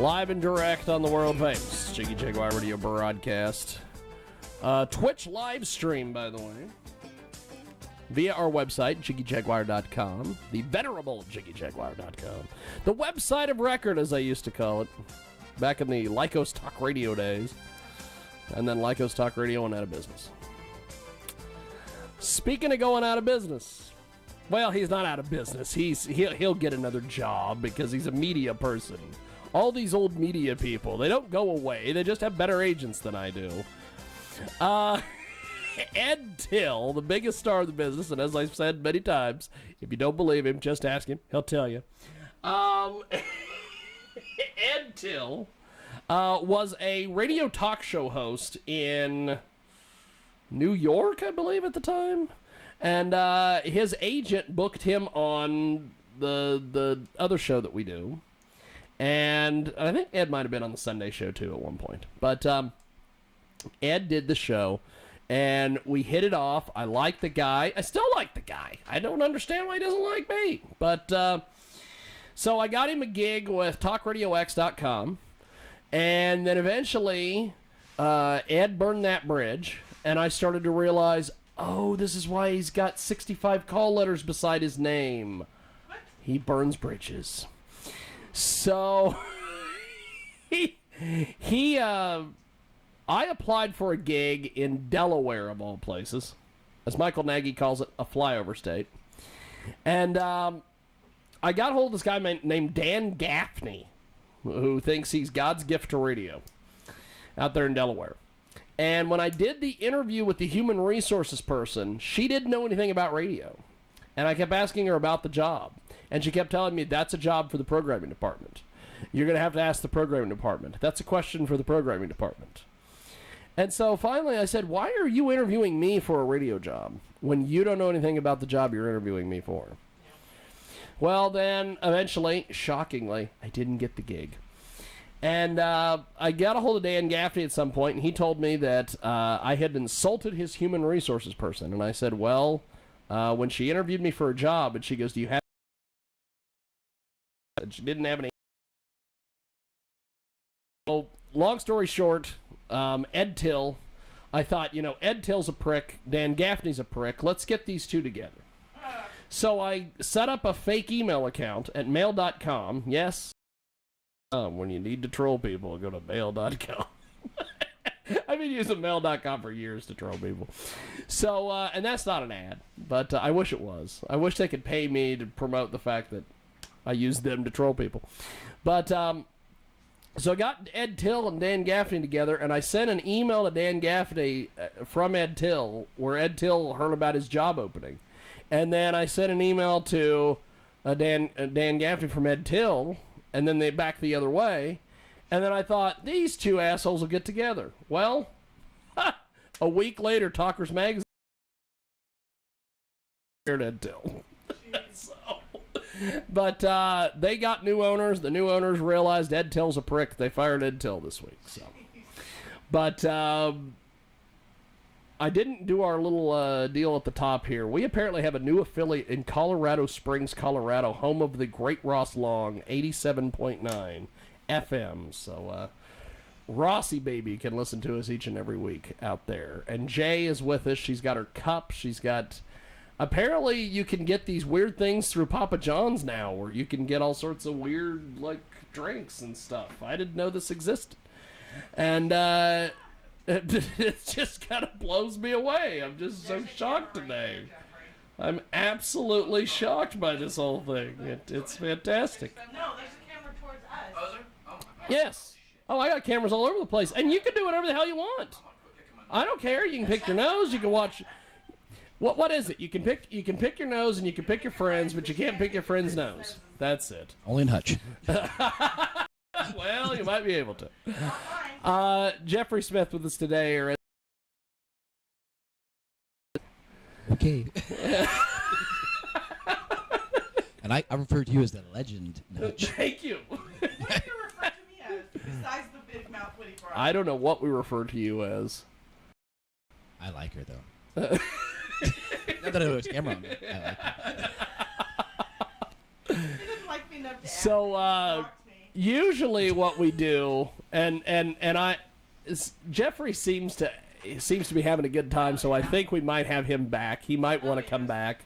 Live and direct on the world famous Jiggy Jaguar radio broadcast. Twitch live stream, by the way, via our website, jiggyjaguar.com, the venerable jiggyjaguar.com, the website of record, as I used to call it, back in the Lycos Talk Radio days, and then Lycos Talk Radio went out of business. Speaking of going out of business, well, he's not out of business. He'll get another job because he's a media person. All these old media people, they don't go away. They just have better agents than I do. Ed Till, the biggest star of the business, and as I've said many times, if you don't believe him, just ask him. He'll tell you. Ed Till was a radio talk show host in New York, I believe, at the time. And his agent booked him on the other show that we do. And I think Ed might have been on the Sunday show, too, at one point. But Ed did the show, and we hit it off. I like the guy. I still like the guy. I don't understand why he doesn't like me. But so I got him a gig with TalkRadioX.com, and then eventually Ed burned that bridge, and I started to realize, oh, this is why he's got 65 call letters beside his name. What? He burns bridges. So I applied for a gig in Delaware, of all places. As Michael Nagy calls it, a flyover state. And I got hold of this guy named Dan Gaffney, who thinks he's God's gift to radio, out there in Delaware. And when I did the interview with the human resources person, she didn't know anything about radio. And I kept asking her about the job. And she kept telling me, that's a job for the programming department. You're going to have to ask the programming department. That's a question for the programming department. And so finally I said, why are you interviewing me for a radio job when you don't know anything about the job you're interviewing me for? Well, then, eventually, shockingly, I didn't get the gig. And I got a hold of Dan Gaffney at some point, and he told me that I had insulted his human resources person. And I said, well, when she interviewed me for a job, and she goes, do you have... And she didn't have any... So, long story short, Ed Till, I thought, Ed Till's a prick, Dan Gaffney's a prick, let's get these two together. So I set up a fake email account at mail.com. Yes, when you need to troll people, go to mail.com. I've been using mail.com for years to troll people. So, and that's not an ad, but I wish it was. I wish they could pay me to promote the fact that I use them to troll people. But, so I got Ed Till and Dan Gaffney together, and I sent an email to Dan Gaffney from Ed Till, where Ed Till heard about his job opening. And then I sent an email to Dan Gaffney from Ed Till, and then they backed the other way. And then I thought, these two assholes will get together. Well, a week later, Talkers Magazine aired Ed Till. But they got new owners. The new owners realized Ed Till's a prick. They fired Ed Till this week. So, but I didn't do our little deal at the top here. We apparently have a new affiliate in Colorado Springs, Colorado, home of the Great Ross Long, 87.9 FM. So Rossi baby can listen to us each and every week out there. And Jay is with us. She's got her cup. She's got... Apparently, you can get these weird things through Papa John's now, where you can get all sorts of weird, drinks and stuff. I didn't know this existed. And it just kind of blows me away. I'm just so shocked today. I'm absolutely shocked by this whole thing. It's fantastic. No, there's a camera towards us. Oh, is there? Oh, yes. Oh, I got cameras all over the place. And you can do whatever the hell you want. I don't care. You can pick your nose. You can watch... What is it? You can pick your nose and you can pick your friends, but you can't pick your friend's nose. That's it. Only in Hutch. Well, you might be able to. Jeffrey Smith with us today. Okay. And I refer to you as the legend, Hutch. Thank you. What do you refer to me as, besides the big mouth witty bride? I don't know what we refer to you as. I like her, though. Not that I know it's camera on me. I like her. She didn't like me enough to So, ask me. Usually, what we do, Jeffrey seems to be having a good time, so I think we might have him back. He might want to come back.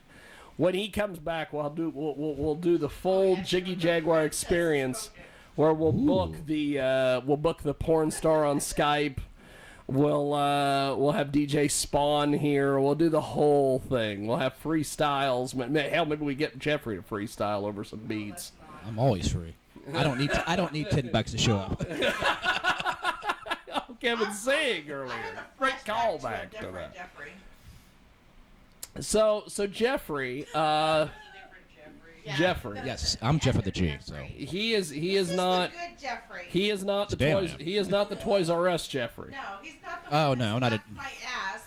When he comes back, we'll do the full Jiggy Jaguar experience, where we'll book the porn star on Skype. We'll have DJ Spawn here. We'll do the whole thing. We'll have freestyles. Hell, maybe we get Jeffrey to freestyle over some beats. I'm always free. I don't need $10 to show up. Kevin saying earlier. Great callback to that. Jeffrey. So Jeffrey, Jeffrey. Yes, I'm Jeff with the G. So He is not. The good Jeffrey. He is not the Damn. toys. He is not the Toys R Us Jeffrey. No, he's not the Oh, one no, that not a- slapped my ass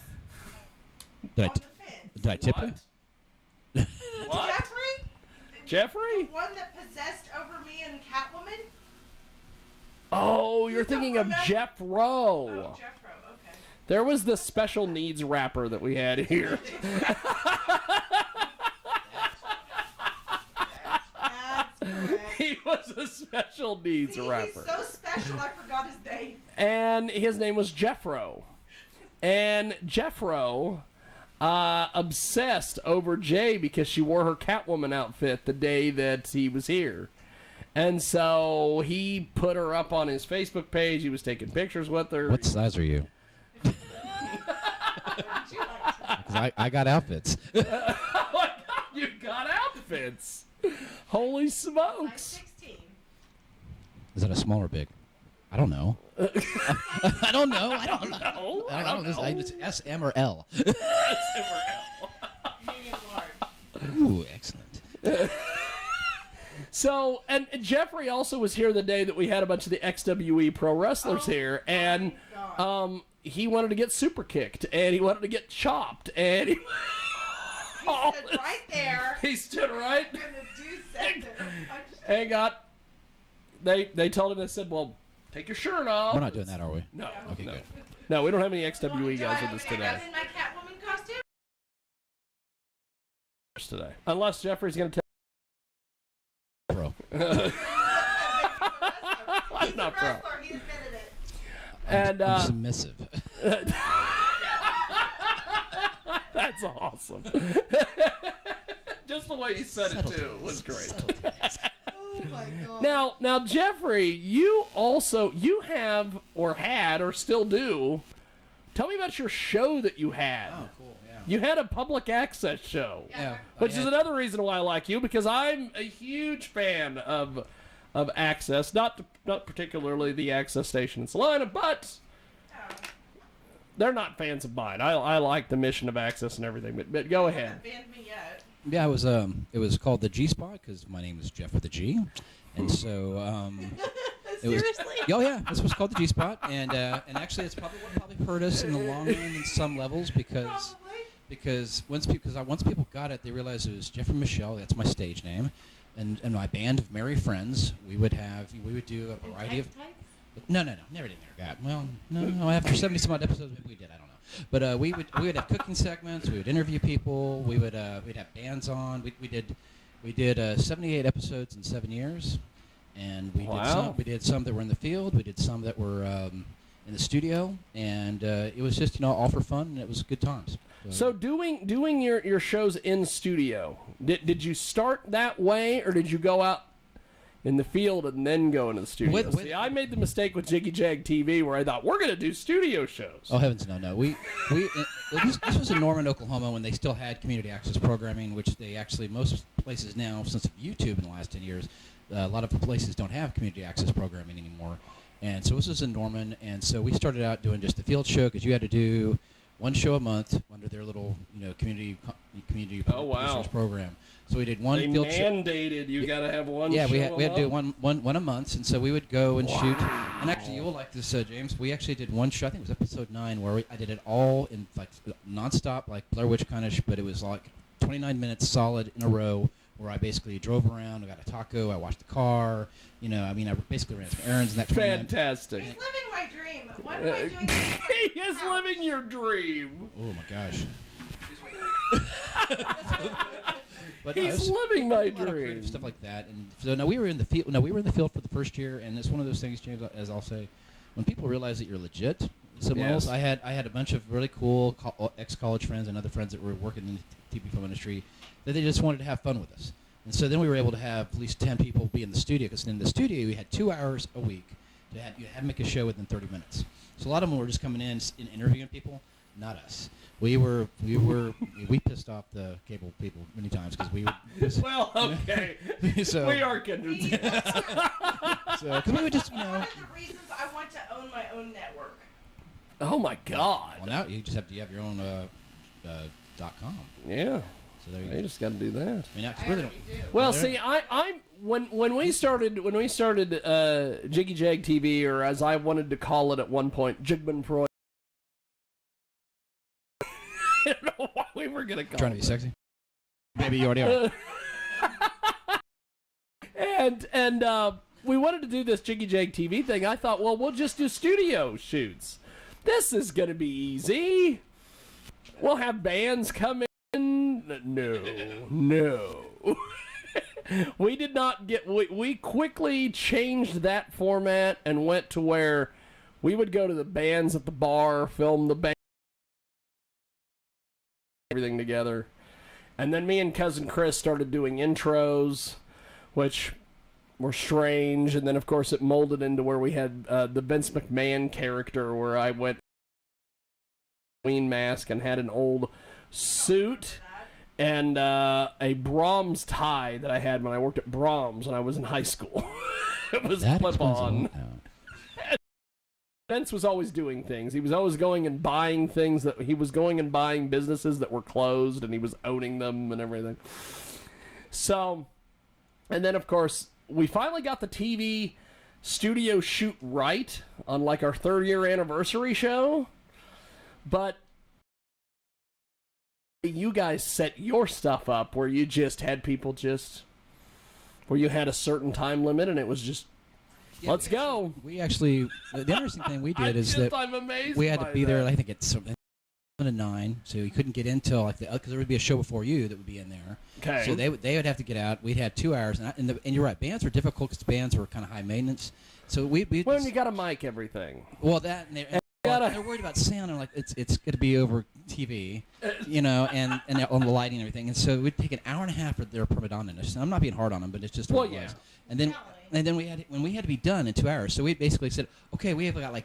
did I on the fence. did I tip What? him? What? Jeffrey? Jeffrey? The one that possessed over me and Catwoman? Oh, you're You don't thinking of remember? Jeff Rowe. Oh, Jeffro, okay. There was the special needs rapper that we had here. That's correct. He was a special needs See, rapper. he's so special, I forgot his name. And his name was Jeffro. And Jeffro obsessed over Jay because she wore her Catwoman outfit the day that he was here. And so he put her up on his Facebook page. He was taking pictures with her. What size are you? Because I got outfits. Oh my God, you got outfits. Holy I'm smokes. 16. Is that a small or big? I don't know. I don't know. I don't know. No, I don't know. It's S, M, or L. Medium large. Ooh, excellent. So, and Jeffrey also was here the day that we had a bunch of the XWE pro wrestlers here, and God. he wanted to get super kicked, and he wanted to get chopped, and he Stood right there. he stood right And the dude said there. and got. They told him, they said, "Well, take your shirt off." We're not doing that, are we? No. Okay, no. good. No, we don't have any XWE guys with us I today. was in my Catwoman costume. Today, unless Jeffrey's going to tell. Bro. He's not a pro. wrestler. He admitted it. And I'm submissive. that's awesome. Just the way you said it too was great. Oh my God. Now, Jeffrey, you have or had or still do. Tell me about your show that you had. Oh, cool. Yeah. You had a public access show, Yeah. which is another reason why I like you, because I'm a huge fan of Access, not particularly the Access station in Salina, but they're not fans of mine. I like the mission of Access and everything, but go ahead. Haven't banned me yet. Yeah, it was called the G Spot because my name is Jeff with a G, and so it was. Seriously? Oh yeah, this was called the G Spot, and actually it's probably what probably hurt us in the long run in some levels because once people got it, they realized it was Jeff and Michelle. That's my stage name, and my band of merry friends. We would do a variety of. No, never did that. Well, no. After 70 some odd episodes, maybe we did. I don't know. But we would have cooking segments. We would interview people. We'd have bands on. We did 78 episodes in 7 years, and we did some that were in the field. We did some that were in the studio, and it was just all for fun, and it was good times. So doing your shows in studio, did you start that way, or did you go out in the field and then go into the studio? See, I made the mistake with Jiggy Jag TV where I thought, we're going to do studio shows. Oh, heavens, no. This was in Norman, Oklahoma, when they still had community access programming, which they actually, most places now, since YouTube in the last 10 years, a lot of places don't have community access programming anymore. And so this was in Norman, and so we started out doing just the field show because you had to do one show a month under their little, community producers program. So we did one field show. Mandated you got to have one. Yeah, show we had to do month? one a month, and so we would go and shoot. And actually, you will like this, James. We actually did one show. I think it was episode 9, where I did it all in like nonstop, like Blair Witch kind of, but it was like 29 minutes solid in a row, where I basically drove around. I got a taco. I washed the car. I basically ran some errands. And that Fantastic. He's living my dream. What am I doing? He is living your dream. Oh my gosh. But He's living my a lot of creative dream. stuff like that. And so no, we were in the field. No, we were in the field for the first year, and it's one of those things, James. As I'll say, when people realize that you're legit. Someone else. I had a bunch of really cool ex-college friends and other friends that were working in the TV film industry that they just wanted to have fun with us. And so then we were able to have at least 10 people be in the studio, because in the studio we had 2 hours a week. You had to make a show within 30 minutes. So a lot of them were just coming in and interviewing people, not us. We pissed off the cable people many times because we were. Well, okay. So, we are kindred. So, because we would just, One of the reasons I want to own my own network. Oh my God. Well, now you just have your own .com. Yeah. So there you You go. just got to do that. I mean, I really don't. Well, see, I'm when we started Jiggy Jag TV, or as I wanted to call it at one point, Jigman Freud. I don't know why we were gonna call Trying to be sexy. Maybe you already are. and we wanted to do this Jiggy Jag TV thing. I thought, well, we'll just do studio shoots. This is gonna be easy. We'll have bands come in. No. We did not get. We quickly changed that format and went to where we would go to the bands at the bar, film the band, everything together, and then me and cousin Chris started doing intros, which were strange, and then of course it molded into where we had the Vince McMahon character, where I went Halloween mask and had an old suit and a Brahms tie that I had when I worked at Brahms when I was in high school. It was flip on. Vince was always doing things. He was always going and buying things buying businesses that were closed, and he was owning them and everything. So, and then of course we finally got the TV studio shoot right on like our 3rd year anniversary show, but you guys set your stuff up where you just had people where you had a certain time limit and it was just, let's go. We actually, the interesting thing we did is that I'm amazed we had to by be there, that. I think it's 7 to 9, so you couldn't get in till like because there would be a show before you that would be in there. Okay. So they would have to get out. We'd have 2 hours, and you're right, bands were difficult because bands were kind of high maintenance. So we When you got to mic everything. well that and they're worried about sound, and like it's going to be over TV, and on the lighting and everything. And so we'd take an hour and a half for their permadominus. And I'm not being hard on them, but it's just what it was. And then we had to be done in 2 hours. So we basically said, okay, we have got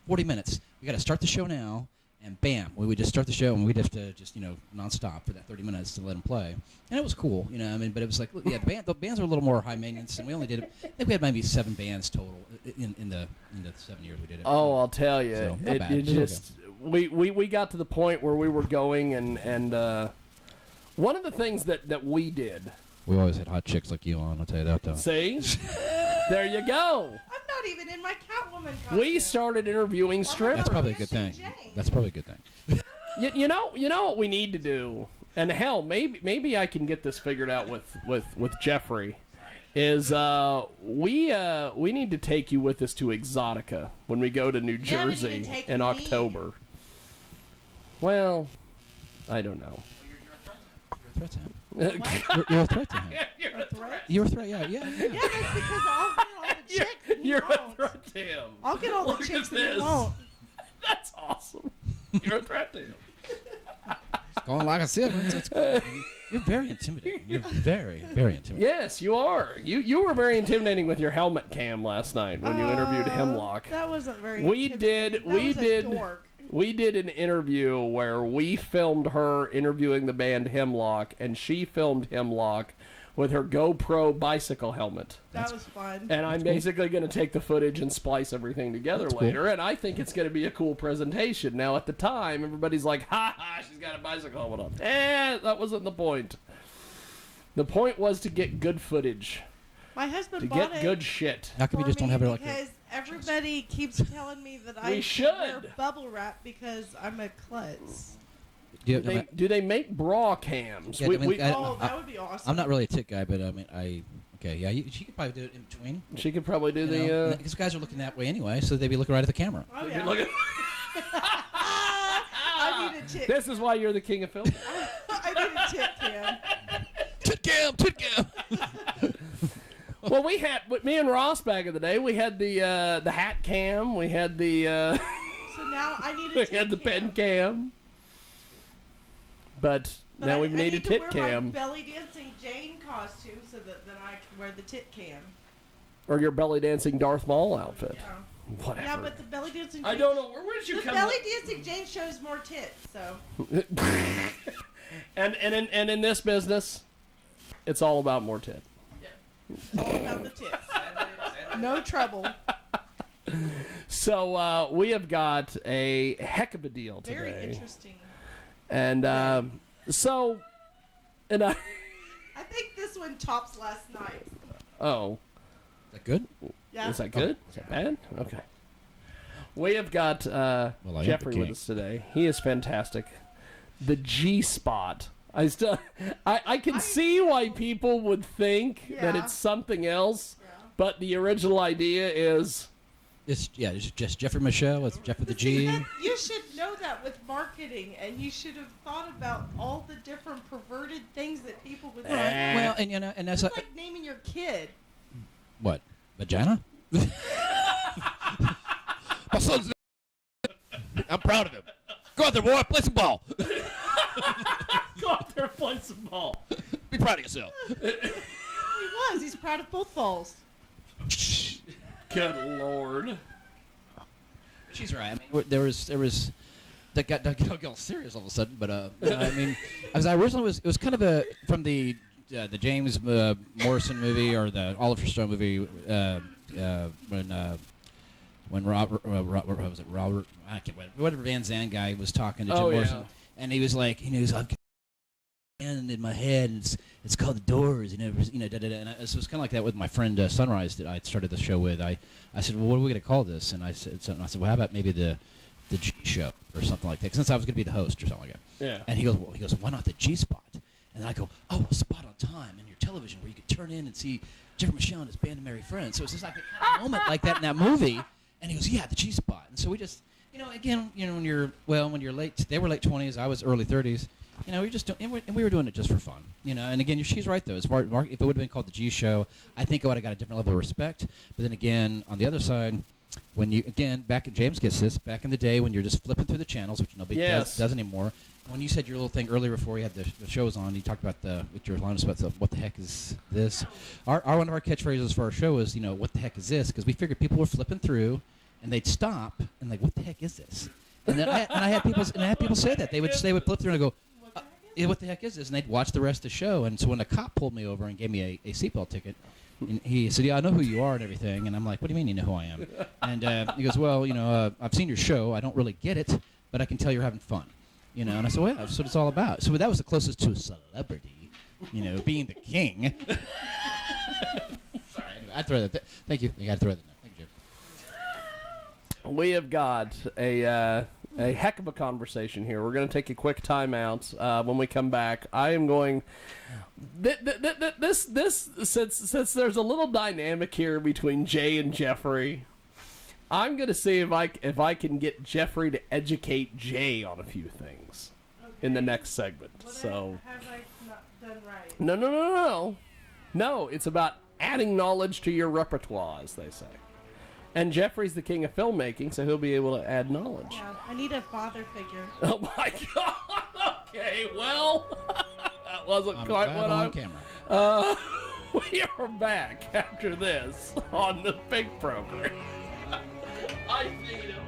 40 minutes. We got to start the show now. And bam, we would just start the show, and we'd have to just, nonstop for that 30 minutes to let them play. And it was cool, but it was like, yeah, the bands were a little more high maintenance, and we only did, I think we had maybe 7 bands total in the 7 years we did it. Oh, I'll tell you. So, not bad. We got to the point where we were going, and one of the things that we did. We always had hot chicks like you on, I'll tell you that, though. See? There you go. I'm not even in my Catwoman costume. We started interviewing strippers. That's probably a good thing. That's probably a good thing. You know what we need to do, and hell, maybe I can get this figured out with Jeffrey. Is we need to take you with us to Exotica when we go to New Jersey in October. Well, I don't know. You're a threat to him. You're a threat to him. You're a threat. You're a threat, yeah. Yeah, that's because I'll get all the chicks. and You're you a won't. threat to him. I'll get all the Look at chicks and this. you won't. That's awesome. You're a threat to him. Going like a silver. That's cool. You're very intimidating. You're very, very intimidating. Yes, you are. You were very intimidating with your helmet cam last night when you interviewed Hemlock. That wasn't very We intimidating. did. That We was a did. dork. We did an interview where we filmed her interviewing the band Hemlock, and she filmed Hemlock with her GoPro bicycle helmet. That was fun. And I'm basically going to take the footage and splice everything together later, and I think it's going to be a cool presentation. Now, at the time, everybody's like, ha ha, she's got a bicycle helmet on. That wasn't the point. The point was to get good footage, My husband to bought get it good shit. How come you for just don't me have it like because everybody keeps telling me that I We should wear should. bubble wrap because I'm a klutz. Do they make bra cams? Yeah, Oh, that would be awesome. I'm not really a tit guy, but she could probably do it in between. She could probably do the... Because guys are looking that way anyway, so they'd be looking right at the camera. Oh, yeah. Look at, I need a tit. this is why you're the king of film. I need a tit cam. tit cam. Well, we had with me and Ross back in the day. We had the hat cam. We had the So now I need a we tit had the cam. pen cam. But But now I, we I need a to tit wear cam my belly dancing Jane costume so that then I can wear the tit cam. or your belly dancing Darth Maul outfit. Yeah. Whatever. Yeah, but the belly dancing. I Jane, don't know where did you The come. belly dancing Jane shows more tits, so. and in this business, it's all about more tit. It's all about the tits. No trouble. So we have got a heck of a deal today. Very interesting. And so, and I. I think this one tops last night. Oh, Is that good? Yeah. is that good? Is that bad? Okay. We have got I am the Jeffrey with king. us today. He is fantastic. The G spot. I can see why people would think that Yeah. it's something else, Yeah. but the original idea is It's just Jeffrey Michelle. It's Jeff with the G. You should know that with marketing, and you should have thought about all the different perverted things that people would say. Well, and and that's It's like naming your kid. what vagina. My son's. I'm proud of him. Go out there, boy. Play some ball. go out there and play some ball. Be proud of yourself. He was. He's proud of both balls. Good Lord. She's right. I mean, there was that got all serious all of a sudden. But I mean, as I originally was kind of a from the James Morrison movie or the Oliver Stone movie when Robert what was it Robert I can't whatever Van Zandt guy was talking to Jim Oh, yeah. Morrison, and he was like, I've got and in my head, and it's called The Doors, da, da, da. And so it was kind of like that with my friend Sunrise that I started the show with. I said, well, what are we going to call this? And I said, well, how about maybe the G Show or something like that? Since I was going to be the host or something like that. Yeah. And he goes, why not the G Spot? And I go, oh, a spot on time in your television where you could turn in and see Jeffrey Michelle and his band of merry friends. So it's just like a kind of moment like that in that movie. And he goes, yeah, the G Spot. And so we just, again, when you're late, they were late 20s, I was early 30s. We just don't, and we were doing it just for fun, And again, she's right though. As far, if it would have been called the G Show, I think I would have got a different level of respect. But then again, on the other side, when you James gets this, back in the day when you're just flipping through the channels, which nobody does anymore. When you said your little thing earlier before you had the shows on, you talked about with your line about what the heck is this? Our one of our catchphrases for our show is what the heck is this? Because we figured people were flipping through, and they'd stop and like, what the heck is this? And then I had people say that they would flip through and go, yeah, what the heck is this? And they'd watch the rest of the show. And so when a cop pulled me over and gave me a seatbelt ticket, and he said, yeah, I know who you are and everything. And I'm like, what do you mean you know who I am? And he goes, well, I've seen your show. I don't really get it, but I can tell you're having fun. And I said, well, yeah, that's what it's all about. So that was the closest to a celebrity, being the king. Sorry, anyway, I throw that. Thank you. You got to throw that. Thank you, Jim. We have got a heck of a conversation here. We're going to take a quick timeout. When we come back, I am going. This since there's a little dynamic here between Jay and Jeffrey, I'm going to see if I can get Jeffrey to educate Jay on a few things in the next segment. What So have I not done right? no. It's about adding knowledge to your repertoire, as they say. And Jeffrey's the king of filmmaking, so he'll be able to add knowledge. Yeah, I need a father figure. Oh my God! Okay, well, that wasn't I'm quite glad what on I'm. camera. We are back after this on the Big Program. I need him.